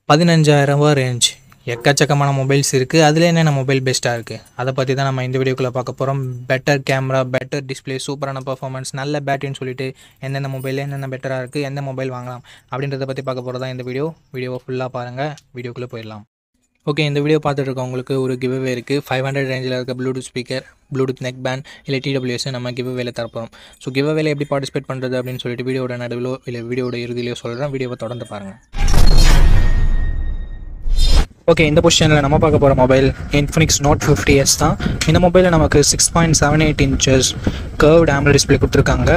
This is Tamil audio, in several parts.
ரூ. 15,000 ரேஞ்ச் எக்கச்சக்கமான மொபைல்ஸ் இருக்குது. அதில் என்னென்ன மொபைல் பெஸ்ட்டாக இருக்குது அதை பற்றி தான் நம்ம இந்த வீடியோக்குள்ளே பார்க்க போகிறோம். பெட்டர் கேமரா, பெட்டர் டிஸ்பிளே, சூப்பரான பர்ஃபார்மன்ஸ், நல்ல பேட்டரின்னு சொல்லிட்டு எந்தெந்த மொபைல் என்னென்ன பெட்டராக இருக்குது, எந்த மொபைல் வாங்கலாம் அப்படின்றத பற்றி பார்க்க போகிறதா இந்த வீடியோவை ஃபுல்லாக பாருங்கள். வீடியோக்குள்ளே போயிடலாம். ஓகே, இந்த வீடியோ பார்த்துட்டு இருக்கவங்களுக்கு ஒரு கிவ்அவே இருக்குது. 500 ரேஞ்சில் இருக்க Bluetooth speaker, Bluetooth neck band இல்லை TWS நம்ம கிவ்அவேல தரப்போகிறோம். ஸோ கிவ்அவேல எப்படி பார்ட்டிசிபேட் பண்ணுறது அப்படின்னு சொல்லிட்டு வீடியோட நடுவிலோ இல்லை வீடியோட இறுதியிலையோ சொல்கிறேன். வீடியோவை தொடர்ந்து பாருங்கள். ஓகே, இந்த பொசிஷனில் நம்ம பார்க்க போகிற மொபைல் Infinix Note 50s தான். இந்த மொபைலில் நமக்கு 6.78 inches கர்வ்டு AMOLED டிஸ்பிளே கொடுத்துருக்காங்க.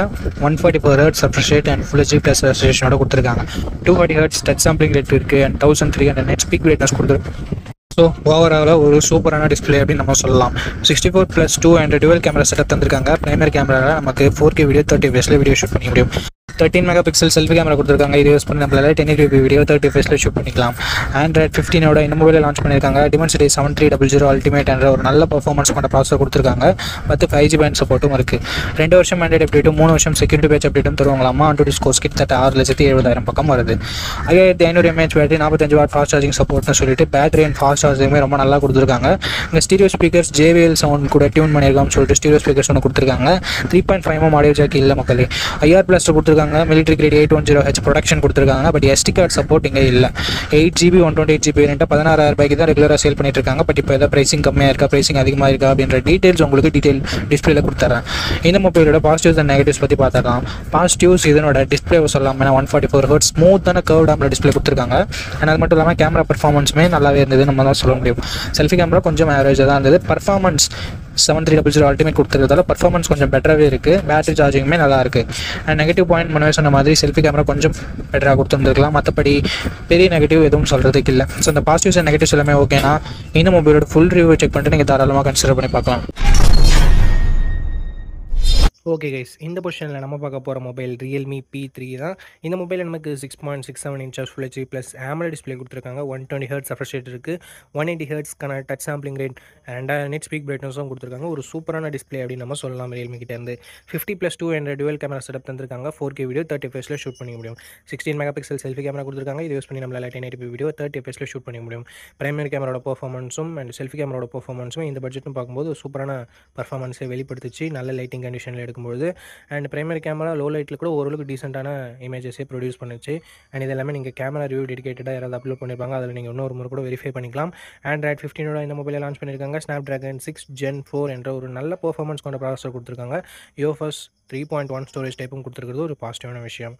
144 Hz refresh rate and Full HD+ ரெசல்யூஷனோட கொடுத்துருக்காங்க. 240 Hz டச் சாம்பிளிங் ரேட் இருக்குது and 1300 nits பீக் பிரைட்னஸ் கொடுத்துருக்காங்க. ஸோ ஓவராலாக ஒரு சூப்பரான டிஸ்பிளே அப்படின்னு நம்ம சொல்லலாம். 64+2 and dual கேமரா செட்டப் தந்திருக்காங்க. பிரைமரி கேமராவில் நமக்கு 4K video 30 fps video shoot பண்ணி முடியும். 13 மெகாபிக்சல் செல்ஃபி கேமரா கொடுத்துருக்காங்க. இது யூஸ் பண்ணி நம்மளால 1080p வீடியோ 30 fps ஷூட் பண்ணிக்கலாம். Android 15 இந்த மொபைலில் லான்ச் பண்ணியிருக்காங்க. Dimensity 7300 Ultimate என்ற ஒரு நல்ல பர்ஃபார்மன்ஸ் கொண்ட ப்ராசஸர் கொடுத்துருக்காங்க. 5G பேண்ட் சப்போர்ட்டும் இருக்குது. 2 வருஷம் ஆண்ட்ராய்டு அப்டேட்டும் 3 வருஷம் செக்யூரிட்டி பேட்ச் அப்டேட்டும் தருவாங்களாமா. AnTuTu ஸ்கோர்ஸ் கிட்டத்தட்ட 6,70,000 பக்கம் வருது. 5500 mAh battery, 45 watt fast charging சப்போர்ட்னு சொல்லிட்டு பேட்டரி அண்ட் ஃபாஸ்ட் சார்ஜிங்குமே ரொம்ப நல்லா கொடுத்துருக்காங்க. இங்கே ஸ்டீரியோ ஸ்பீக்கர்ஸ் JBL சவுண்ட் கூட டியூன் பண்ணியிருக்காங்கன்னு சொல்லிட்டு ஸ்டீரியோ ஸ்பீக்கர்ஸ் ஒன்று கொடுத்துருக்காங்க. 3.5mm ஆடியோ ஜாக் இல்லை மக்களே. IR பிளாஸ்டர் கொடுத்துருக்காங்க. மிலிட்ரி கிரேட் 810H ப்ரொடக்ஷன் கொடுத்துருக்காங்க. பட் SD கார்டு சப்போர்ட் இங்கே இல்லை. 8GB 128GB வேரியண்ட்டை 16,000 ரூபாய்க்கு தான் ரெகுலராக சேல் பண்ணிட்டு இருக்காங்க. பட் இப்போ எதாவது ப்ரைசிங் கம்மியாக இருக்கா, ப்ரைசிங் அதிகமாக இருக்கா அப்படின்ற டீட்டெயில்ஸ் உங்களுக்கு டிஸ்பிளேல கொடுத்துறேன். இந்த மொபைலோட பாசிட்டிவ்ஸ் அண்ட் நெகட்டிவ்ஸ் பற்றி பார்த்துக்கலாம். பாசிட்டிவ்ஸ் இதனோட டிஸ்பிளேவை சொல்லலாம். 144 Hz ஸ்மூத்தான கர்வ்டு AMOLED டிஸ்பிளே கொடுத்துருக்காங்க. அண்ட் அது மட்டும் இல்லாமல் கேமரா பர்ஃபார்மன்ஸுமே நல்லாவே இருந்தது நம்ம தான் சொல்ல முடியும். செல்ஃபி கேமரா கொஞ்சம் ஆவரேஜாக தான் இருந்தது. பர்ஃபார்மன்ஸ் 7300 Ultimate கொடுத்துருக்கிறதால பர்ஃபார்மன்ஸ் கொஞ்சம் பெட்டராகவே இருக்குது. பேட்டரி சார்ஜிங்குமே நல்லா இருக்குது. அண்ட் நெகட்டிவ் பாயிண்ட் முன்னே சொன்ன மாதிரி செல்ஃபி கேமரா கொஞ்சம் பெட்டராக கொடுத்துருந்துருக்கலாம். மற்றபடி பெரிய நெகட்டிவ் எதுவும் சொல்கிறதுக்கு இல்லை. ஸோ இந்த பாசிட்டிவ்ஸ் அண்ட் நெகட்டிவ்ஸ் எல்லாமே ஓகேனா இந்த மொபைலோட ஃபுல் ரிவ்யூ செக் பண்ணிட்டு நீங்கள் தாராளமாக கன்சிடர் பண்ணி பார்க்கலாம். ஓகே கைஸ், இந்த பொசிஷனில் நம்ம பார்க்க போகிற மொபைல் Realme P3 தான். இந்த மொபைலில் நமக்கு 6.67 inches Full HD+ AMOLED display கொடுத்துருக்காங்க. 120 Hz refresh rate இருக்குது. 180 Hzக்கான டச் சாம்பிளிங் ரேட் அண்ட் நெட் ஸ்பீக் பிரைட்னஸும் கொடுத்துருக்காங்க. ஒரு சூப்பரான டிஸ்பிளே அப்படின்னு நம்ம சொல்லலாம். Realme கிட்டேருந்து 50+2 என்ற dual கேமரா செட்டப் தந்திருக்காங்க. 4K வீடியோ 30 fps ஷூட் பண்ணி முடியும். 16 மெகாபிக்சல் செல்ஃபி கேமரா கொடுத்துருக்காங்க. இது யூஸ் பண்ணி நம்மளால் 1080p வீடியோ 30 fps ஷூட் பண்ணி முடியும். பிரைமரி கேமராவோட பர்ஃபார்மன்ஸும் அண்ட் செல்ஃபி கேமராவோட பர்ஃபார்மன்ஸும் இந்த பட்ஜெட்டும் பார்க்கும்போது சூப்பரான பர்ஃபார்மன்ஸை வெளிப்படுத்துச்சு. நல்ல லைட்டிங் கண்டிஷனில் எடுக்கும்போது அண்ட் பிரைமரி கேமரா லோ லைட்டில் கூட ஓரளவுக்கு டீசெண்டான இமேஜஸே ப்ரொடியூஸ் பண்ணிச்சு. அண்ட் இது எல்லாமே நீங்கள் கேமரா ரிவ்யூ டெடிகேட்டடாக யாராவது அப்லோட் பண்ணியிருப்பாங்க. அதில் நீங்கள் இன்னொரு முறை கூட வெரிஃபை பண்ணிக்கலாம். Android 15 இந்த மொபைலை லான்ச் பண்ணியிருக்காங்க. Snapdragon 6 Gen 4 என்ற ஒரு நல்ல பர்ஃபார்மன்ஸ் கொண்ட ப்ராசஸர் கொடுத்துருக்காங்க. UFS 3.1 ஸ்டோரேஜ் டைப்பும் கொடுத்துருக்கிறது ஒரு பாசிட்டிவான விஷயம்.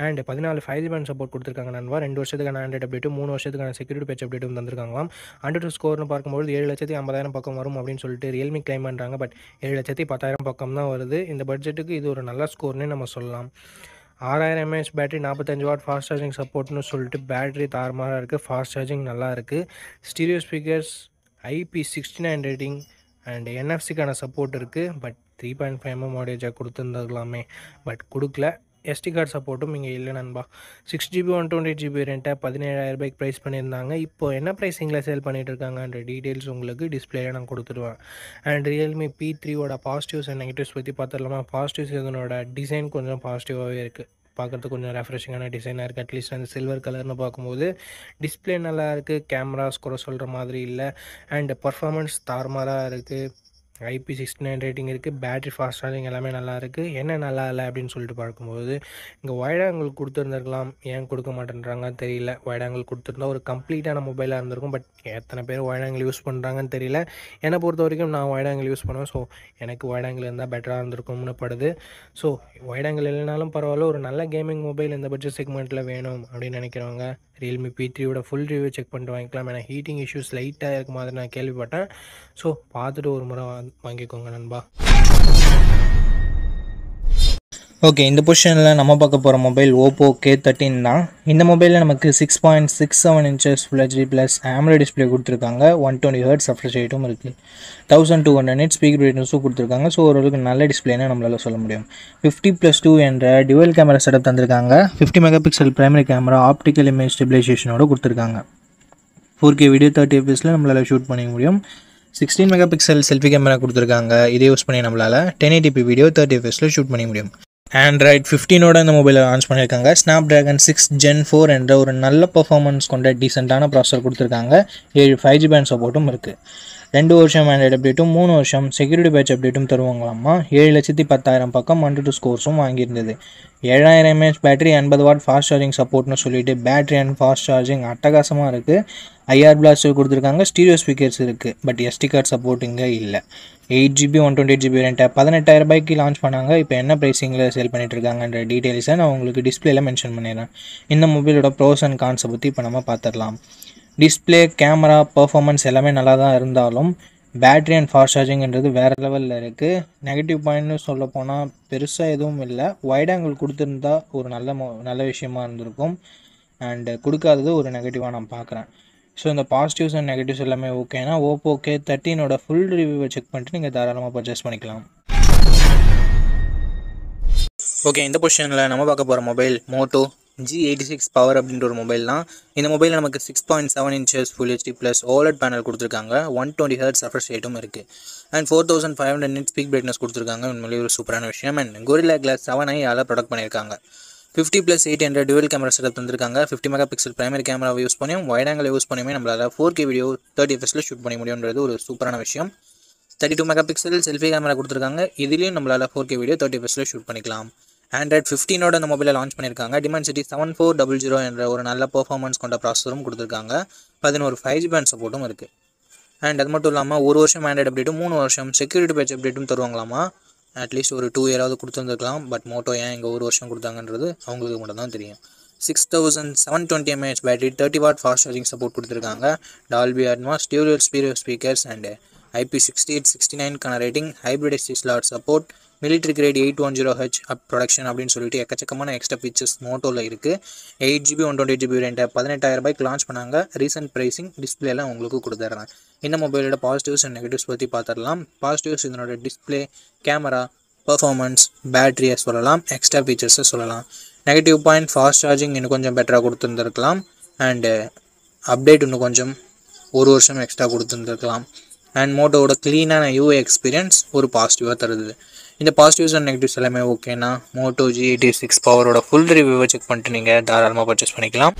அண்ட் 14 5G பேண்ட் சப்போர்ட் கொடுத்துருக்காங்க. நண்பா 2 வருஷத்துக்கான ஆண்ட்ராய்டு அப்டேட்டும் 3 வருஷத்துக்கான செக்யூரிட்டி பேட்ச் அப்டேட்டும் தந்திருக்காங்களாம். AnTuTu ஸ்கோர்னு பார்க்கும்போது 7,50,000 பக்கம் வரும் அப்படின்னு சொல்லிட்டு Realme கிளைம் பண்ணுறாங்க. பட் 7,10,000 பக்கம் தான் வருது. இந்த பட்ஜெட்டுக்கு இது ஒரு நல்ல ஸ்கோர்னே நம்ம சொல்லலாம். 6000 mAh battery, 45 watt fast charging சப்போர்ட்னு சொல்லிட்டு பேட்டரி தாறுமாறாக இருக்குது. ஃபாஸ்ட் சார்ஜிங் நல்லா இருக்குது. Stereo speakers IP69 rating and NFC-க்கான சப்போர்ட் இருக்குது. பட் 3.5mm ஆடியோ ஜாக் கொடுத்துருந்துருக்கலாமே, பட் கொடுக்கல. SD கார்டு சப்போர்ட்டும் இங்கே இல்லை நண்பா. 6GB 128GB வேரியண்ட்டை 17,000 ரூபாய்க்கு ப்ரைஸ் பண்ணியிருந்தாங்க. இப்போ என்ன ப்ரைஸிங்கில் சேல் பண்ணிகிட்டு இருக்காங்கன்ற டீட்டெயில்ஸ் உங்களுக்கு டிஸ்பிளேல நான் கொடுத்துருவேன். அண்ட் Realme P3வோட பாசிட்டிவ்ஸ் அண்ட் நெகட்டிவ்ஸ் பற்றி பார்த்துடலாமா. பாசிட்டிவ்ஸ் இதனோட டிசைன் கொஞ்சம் பாசிட்டிவாகவே இருக்குது. பார்க்குறதுக்கு கொஞ்சம் ரெஃப்ரெஷிங்கான டிசைனாக இருக்குது. அட்லீஸ்ட் அந்த சில்வர் கலர்னு பார்க்கும்போது டிஸ்பிளே நல்லா இருக்குது. கேமராஸ் கூட சொல்கிற மாதிரி இல்லை. அண்ட் பர்ஃபார்மன்ஸ் தாறுமாறாக இருக்குது. IP69 ரேட்டிங் இருக்குது. பேட்டரி ஃபாஸ்ட் சார்ஜிங் எல்லாமே நல்லா இருக்குது. என்ன நல்லா இல்லை அப்படின்னு சொல்லிட்டு பார்க்கும்போது இங்கே வைட் ஆங்கிள் கொடுத்துருந்துருக்கலாம். ஏன் கொடுக்க மாட்டேன்றாங்கன்னு தெரியல. வைட் ஆங்கிள் கொடுத்துருந்தா ஒரு கம்ப்ளீட்டான மொபைலாக இருந்திருக்கும். பட் எத்தனை பேர் வைட் ஆங்கிள் யூஸ் பண்ணுறாங்கன்னு தெரியல. என்னை பொறுத்த வரைக்கும் நான் வைட் ஆங்கிள் யூஸ் பண்ணுவேன். ஸோ எனக்கு வைட் ஆங்கிள் இருந்தால் பெட்டராக இருந்திருக்கும்னு படுது. ஸோ வைட் ஆங்கிள் இல்லைனாலும் பரவாயில்ல, ஒரு நல்ல கேமிங் மொபைல் இந்த பட்ஜெட் செக்மெண்ட்டில் வேணும் அப்படின்னு நினைக்கிறவங்க Realme P3யோட ஃபுல் ரிவ்யூ செக் பண்ணிட்டு வாங்கிக்கலாம். ஏன்னா ஹீட்டிங் இஷ்யூஸ் லைட்டாக இருக்க மாதிரி நான் கேள்விப்பட்டேன். ஸோ பார்த்துட்டு ஒரு முறை வாங்கிக்கோங்க நண்பா. ஓகே, இந்த பொசிஷனில் நம்ம பார்க்க போகிற மொபைல் Oppo K13 தான். இந்த மொபைலில் நமக்கு 6.67 inches Full HD+ AMOLED display கொடுத்துருக்காங்க. 120 Hz refresh rateம் இருக்குது. 1200 nits பீக் பிரைட்னஸும் கொடுத்துருக்காங்க. ஸோ ஓரளவுக்கு நல்ல டிஸ்பிளேன்னு நம்மளால் சொல்ல முடியும். 50+2 என்ற dual கேமரா செட்டப் தந்திருக்காங்க. 50 megapixel primary camera, optical image ஸ்டெபிலைசேஷனோட கொடுத்துருக்காங்க. 4K வீடியோ 30 fps நம்மளால் ஷூட் பண்ணிக்க முடியும். 16 மெகாபிக்சல் செல்ஃபி கேமரா கொடுத்துருக்காங்க. இதை யூஸ் பண்ணி நம்மளால் 1080p வீடியோ 30 fps ஷூட் பண்ணிக்க முடியும். ஆண்ட்ராய்ட் 15ஓட இந்த மொபைலை லான்ச் பண்ணியிருக்காங்க. ஸ்னாப்ட்ராகன் 6 Gen 4 என்ற ஒரு நல்ல பர்ஃபார்மன்ஸ் கொண்ட டீசெண்டான ப்ராசஸர் கொடுத்துருக்காங்க. 7 5G பேண்ட் சப்போர்ட்டும் இருக்குது. 2 வருஷம் ஆண்ட்ராய்டு அப்டேட்டும் 3 வருஷம் செக்யூரிட்டி பேட்ச் அப்டேட்டும் தருவாங்களாமா. 7,10,000 பக்கம் 1-2 ஸ்கோர்ஸும் வாங்கியிருந்தது. 7000 mAh battery, 80 watt fast charging சப்போர்ட்னு சொல்லிட்டு பேட்டரி அண்ட் ஃபாஸ்ட் சார்ஜிங் அட்டகாசமாக இருக்குது. IR பிளாஸ்டர் கொடுத்துருக்காங்க. ஸ்டீரியோ ஸ்பீக்கர்ஸ் இருக்குது. பட் SD கார்டு சப்போர்ட் இங்கே இல்லை. 8GB 128GB வேரியண்ட்டை 18,000 ரூபாய்க்கு லான்ச் பண்ணாங்க. இப்போ என்ன ப்ரைஸிங்கில் சேல் பண்ணிட்டு இருக்காங்கன்ற டீட்டெயில்ஸை நான் உங்களுக்கு டிஸ்பிளேல மென்ஷன் பண்ணிடுறேன். இந்த மொபைலோட ப்ரோஸ் அண்ட் கான்ஸை பற்றி இப்போ நம்ம பார்த்துடலாம். டிஸ்பிளே, கேமரா, பர்ஃபார்மன்ஸ் எல்லாமே நல்லா தான் இருந்தாலும் பேட்ரி அண்ட் ஃபாஸ்ட் சார்ஜிங்கிறது வேறு லெவலில் இருக்குது. நெகட்டிவ் பாயிண்ட்னு சொல்ல போனால் பெருசாக எதுவும் இல்லை. வைட் ஆங்கிள் கொடுத்துருந்தா ஒரு நல்ல விஷயமா இருந்திருக்கும். அண்டு கொடுக்காதது ஒரு நெகட்டிவாக நான் பார்க்குறேன். ஸோ இந்த பாசிட்டிவ்ஸ் அண்ட் நெகட்டிவ்ஸ் எல்லாமே ஓகேனா ஓப்போ K13ஓட ஃபுல் ரிவ்யூவை செக் பண்ணிட்டு நீங்கள் தாராளமாக பர்ச்சேஸ் பண்ணிக்கலாம். ஓகே, இந்த பொசிஷனில் நம்ம பார்க்க போகிற மொபைல் மோட்டோ G86 பவர் அப்படின்ற ஒரு மொபைல் தான். இந்த மொபைலில் நமக்கு 6.7 inches Full HD plus OLED panel கொடுத்துருக்காங்க. 120 Hz ரெஃப்ரெஷ் ரேட்டும் இருக்குது. அண்ட் 4500 nits ஸ்பீக் பிரைட்னஸ் கொடுத்துருக்காங்க. உண்மையிலேயே ஒரு சூப்பரான விஷயம். And Gorilla Glass 7i product பண்ணியிருக்காங்க. 50+8 டுவல் கேமரா செட்டப் தந்திருக்காங்க. 50 மெகாபிக்சல் பிரைமரி கேமராவை யூஸ் பண்ணியும் வைட் ஆங்கிள் யூஸ் பண்ணியுமே நம்மளால் 4K வீடியோ 30 fps ஷூட் பண்ண முடியும்ன்றது ஒரு சூப்பரான விஷயம். 32 மெகாபிக்சல் செல்ஃபி கேமரா கொடுத்துருக்காங்க. இதுலேயும் நம்மளால் 4K வீடியோ 30 fps ஷூட் பண்ணிக்கலாம். ஆண்ட்ராய்ட் 15ஓட இந்த மொபைலை லான்ச் பண்ணியிருக்காங்க. Dimensity 7400 என்ற ஒரு நல்ல பர்ஃபார்மன்ஸ் கொண்ட ப்ராசஸரும் கொடுத்துருக்காங்க. 11 5G பேண்ட் சப்போர்ட்டும் இருக்குது. அண்ட் அது மட்டும் இல்லாமல் 1 வருஷம் ஆண்ட்ராய்டு அப்டேட்டும் 3 வருஷம் செக்யூரிட்டி பேட்ச் அப்டேட்டும் தருவாங்களாமா. அட்லீஸ்ட் ஒரு 2 இயராவது கொடுத்துருந்துருக்கலாம். பட் மோட்டோ ஏன் இங்கே 1 வருஷம் கொடுத்தாங்கன்றது அவங்களுக்கு மட்டும் தான் தெரியும். 6720 mAh battery, 30 watt fast charging support கொடுத்துருக்காங்க. Dolby Atmos, dual stereo speakers and IP68-69 rating, hybrid SD slot support, military grade 810H of protection அப்படின்னு சொல்லிட்டு எக்கச்சக்கமான எக்ஸ்ட்ரா ஃபீச்சர்ஸ் மோட்டோவில் இருக்குது. 8GB 128GB வேரியண்ட்டை 18,000 ரூபாய்க்கு லான்ச் பண்ணாங்க. ரீசன்ட் ப்ரைஸிங் டிஸ்பிளேலாம் உங்களுக்கு கொடுத்துட்றேன். இந்த மொபைலோட பாசிட்டிவ்ஸ் அண்ட் நெகட்டிவ்ஸ் பற்றி பார்த்துடலாம். பாசிட்டிவ்ஸ் இதனோட டிஸ்பிளே, கேமரா, பர்ஃபார்மன்ஸ், பேட்டரியை சொல்லலாம். எக்ஸ்ட்ரா ஃபீச்சர்ஸை சொல்லலாம். நெகட்டிவ் பாயிண்ட், ஃபாஸ்ட் சார்ஜிங் இன்னும் கொஞ்சம் பெட்டராக கொடுத்துருந்துருக்கலாம். அண்டு அப்டேட் இன்னும் கொஞ்சம் 1 வருஷம் எக்ஸ்ட்ரா கொடுத்துருந்துருக்கலாம். அண்ட் மோட்டோவோட க்ளீனான UI எக்ஸ்பீரியன்ஸ் ஒரு பாசிட்டிவாக தருது. இந்த பாசிட்டிவ்ஸ் அண்ட் நெகட்டிவ்ஸ் எல்லாமே ஓகேனா மோட்டோ G86 பவரோட ஃபுல் ரிவ்யூவை செக் பண்ணிட்டு நீங்கள் தாராளமாக பர்ச்சேஸ் பண்ணிக்கலாம்.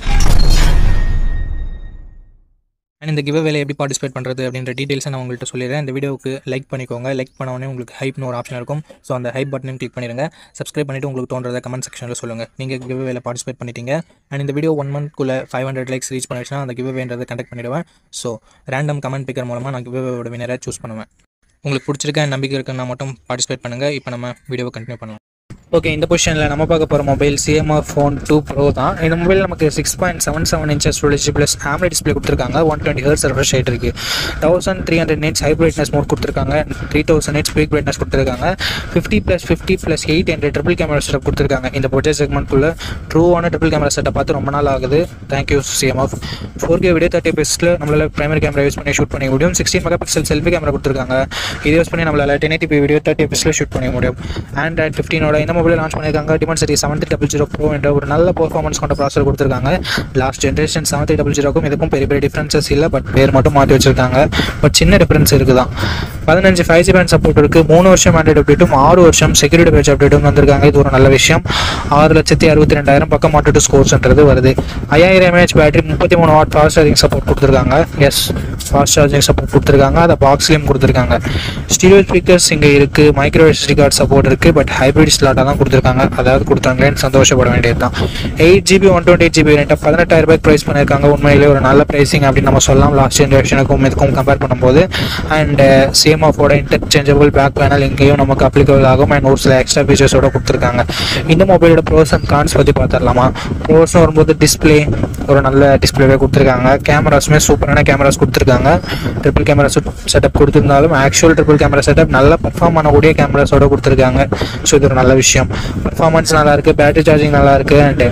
அண்ட் இந்த கிவ் அவேல எப்படி பார்ட்டிசிபேட் பண்ணுறது அப்படின்ற டீட்டெயில்ஸை நான் உங்கள்கிட்ட சொல்லிடுறேன். இந்த வீடியோவுக்கு லைக் பண்ணிக்கோங்க. லைக் பண்ண உடனே உங்களுக்கு ஹைப்னு ஒரு ஆப்ஷன் இருக்கும். ஸோ அந்த ஹைப் பட்டனையும் கிளிக் பண்ணிடுங்க. சப்ஸ்கிரைப் பண்ணிவிட்டு உங்களுக்கு தோன்றதை கமெண்ட் செக்ஷனில் சொல்லுங்கள். நீங்கள் கிவ் அவேல பார்ட்டிசிபேட் பண்ணிட்டீங்க. அண்ட் இந்த வீடியோ 1 monthக்குள்ளே 500 லைக்ஸ் ரீச் பண்ணிடுச்சுன்னா அந்த கிவ் அவேன்றதை கண்டக்ட் பண்ணிவிடுவேன். ஸோ ரேண்டம் கமெண்ட் பிக்கர் மூலமாக நான் கிவ் அவேவோட வினரை சூஸ் பண்ணுவேன். உங்களுக்கு பிடிச்சிருக்க நம்பிக்கை இருக்குன்னா மட்டும் பார்ட்டிசிபேட் பண்ணுங்கள். இப்போ நம்ம வீடியோவை கண்டினியூ பண்ணலாம். ஓகே, இந்த பொசிஷனில் நம்ம பார்க்க போகிற மொபைல் CMR Phone 2 Pro தான். இந்த மொபைல் நமக்கு 6.77 inches Full HD plus AMOLED display கொடுத்துருக்காங்க. 120 Hz ரெஃப்ரெஷ் ரேட் இருக்குது. 1300 nits ஹை பிரைட்னஸ் மோட் கொடுத்துருக்காங்க. 3000 nits ஸ்பீக் பிரைட்னஸ் கொடுத்துருக்காங்க. 50+50+8 ட்ரிபிள் கேமரா செட்டப் கொடுத்துருக்காங்க. இந்த பட்ஜெட் செக்மெண்ட்குள்ளே ட்ரூவான ட்ரிபிள் கேமரா செட்டப் பார்த்து ரொம்ப நாள் ஆகுது. Thank you CMR. 4K video 30 fps நம்மளால் பிரைமரி கேமரா யூஸ் பண்ணி ஷூட் பண்ண முடியும். 16 மெகாபிக்சல் செல்ஃபி கேமரா கொடுத்துருக்காங்க. இது யூஸ் பண்ணி நம்மளால் 1080p வீடியோ 30 fps ஷூட் பண்ண முடியும். ஆண்ட்ராய்ட் 15ஓட இந்த மொபைல் லான்ச் பண்ணியிருக்காங்க. Dimensity 7300 Pro என்ற ஒரு நல்ல பர்ஃபார்மன்ஸ் கொண்ட ப்ராசஸர் கொடுத்துருக்காங்க. லாஸ்ட் ஜென்ரேஷன் 7300க்கும் இதுக்கும் பெரிய பெரிய டிஃப்ரென்சஸ் இல்லை. பட் பேர் மட்டும் மாற்றி வச்சிருக்காங்க. பட் சின்ன டிஃப்ரென்ஸ் இருக்குதான். 15 5G பேண்ட் சப்போர்ட் இருக்குது. 3 வருஷம் ஆண்ட்ராய்டு அப்டேட்டும் 6 வருஷம் செக்யூரிட்டி பேட்ச் அப்டேட்டும் வந்திருக்காங்க. இது ஒரு நல்ல விஷயம். 6,62,2000 பக்கம் 1-2 ஸ்கோர்ஸ்ன்றது வருது. 5000 mAh battery, 33 what fast charging support கொடுத்துருக்காங்க. எஸ், ஃபாஸ்ட் சார்ஜிங் சப்போர்ட் கொடுத்துருக்காங்க. அதை பாக்ஸ்லேயும் கொடுத்துருக்காங்க. ஸ்டீரியோ ஸ்பீக்கர்ஸ் இங்கே இருக்குது. மைக்ரோ SD கார்டு சப்போர்ட் இருக்குது. பட் ஹைப்ரிட் ஸ்லாட்டாக தான் கொடுத்துருக்காங்க. அதாவது கொடுத்தாங்களேன்னு சந்தோஷப்பட வேண்டியது தான். 8GB 128GB வேரியண்ட்டை 18,000 ரூபாய்க்கு ப்ரைஸ் பண்ணியிருக்காங்க. உண்மையிலே ஒரு நல்ல ப்ரைஸிங் அப்படின்னு நம்ம சொல்லலாம். லாஸ்ட் ஜென்ரேஷனுக்கும் இதுக்கும் கம்பேர் பண்ணும்போது. And CMR interchangeable back panel இங்கேயும் நமக்கு அப்ளிகபிள் ஆகும். அண்ட் ஒரு சில எக்ஸ்ட்ரா ஃபீச்சர்ஸோட கொடுத்துருக்காங்க. இந்த மொபைலோட ப்ரோஸ் அண்ட் கான்ஸ் பற்றி பார்த்துடலாமா? ப்ரோஸ்னு வரும்போது டிஸ்பிளே ஒரு நல்ல டிஸ்பிளேவே கொடுத்துருக்காங்க. கேமராஸுமே சூப்பரான கேமராஸ் கொடுத்துருக்காங்க. ட்ரிபிள் கேமரா செட்டப் கொடுத்துருந்தாலும் ஆக்சுவல் ட்ரிபிள் கேமரா செட்டப் நல்ல பர்ஃபார்ம் பண்ணக்கூடிய கேமராஸோட கொடுத்துருக்காங்க. ஸோ இது ஒரு நல்ல விஷயம். பர்ஃபார்மன்ஸ் நல்லாயிருக்கு. பேட்டரி சார்ஜிங் நல்லாயிருக்கு. அண்ட்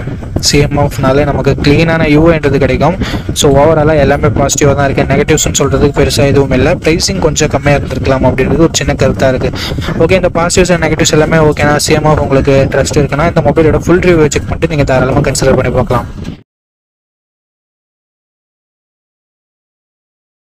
CMRனாலே நமக்கு க்ளீனான UIன்றது கிடைக்கும். ஸோ ஓவராலாக எல்லாமே பாசிட்டிவாக தான் இருக்குது. நெகட்டிவ்ஸ்னு சொல்கிறதுக்கு பெருசாக எதுவும் இல்லை. ப்ரைஸிங் கொஞ்சம் கம்மியாக இருந்திருக்கலாம் அப்படின்றது ஒரு சின்ன கருத்தாக இருக்குது. ஓகே, இந்த பாசிட்டிவ்ஸ் அண்ட் நெகட்டிவ்ஸ் எல்லாமே ஓகேனா CMR உங்களுக்கு ட்ரஸ்ட் இருக்குன்னா இந்த மொபைலோட ஃபுல் ரிவ்யூ செக் பண்ணிட்டு நீங்கள் தாராளமாக கன்சிடர் பண்ணி பார்க்கலாம்.